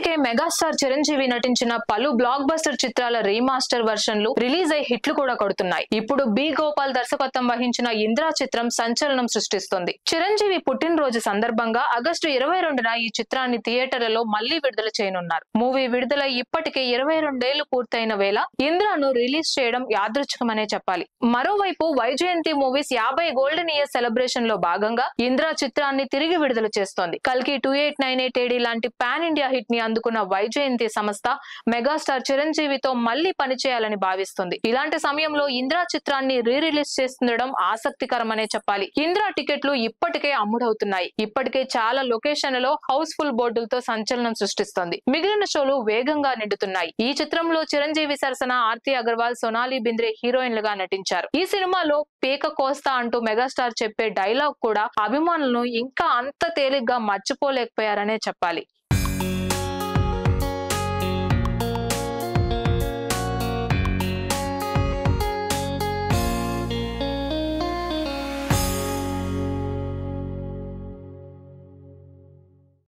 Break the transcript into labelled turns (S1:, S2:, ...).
S1: ఇప్పటికే మెగాస్టార్ చిరంజీవి నటించిన పలు బ్లాక్ బస్టర్ చిత్రాల రీమాస్టర్ వర్షన్లు రిలీజ్ అయి హిట్లు కూడా కొడుతున్నాయి. ఇప్పుడు బి గోపాల్ దర్శకత్వం వహించిన ఇంద్రా చిత్రం సంచలనం సృష్టిస్తుంది. చిరంజీవి పుట్టినరోజు సందర్భంగా ఆగస్టు 22న ఈ చిత్రాన్ని థియేటర్లలో మళ్లీ విడుదల చేయనున్నారు. మూవీ విడుదల ఇప్పటికే 22 ఏళ్లు పూర్తయిన వేళ ఇంద్రాను రిలీజ్ చేయడం యాదృచ్ఛికమనే చెప్పాలి. మరోవైపు Vyjayanthi movies 50 golden year celebration లో భాగంగా ఇంద్రా చిత్రాన్ని తిరిగి విడుదల చేస్తోంది. కల్కి 2898 AD లాంటి పాన్ ఇండియా హిట్ ని అందుకున్న వైజయంతి సంస్థ మెగాస్టార్ చిరంజీవితో మళ్లీ పనిచేయాలని భావిస్తుంది. ఇలాంటి సమయంలో ఇంద్రా చిత్రాన్ని రిలీజ్ చేస్తుండడం ఆసక్తికరమనే చెప్పాలి. ఇంద్రా టికెట్లు ఇప్పటికే అమ్ముడవుతున్నాయి. ఇప్పటికే చాలా లొకేషన్లలో హౌస్ఫుల్ బోర్డులతో సంచలనం సృష్టిస్తోంది. మిగిలిన షోలు వేగంగా నిండుతున్నాయి. ఈ చిత్రంలో చిరంజీవి సరసన ఆర్తి అగర్వాల్, సోనాలి బింద్రే హీరోయిన్లుగా నటించారు. ఈ సినిమాలో పేక కోస్తా అంటూ మెగాస్టార్ చెప్పే డైలాగ్ కూడా అభిమానులను ఇంకా అంత తేలిగ్గా మర్చిపోలేకపోయారనే చెప్పాలి.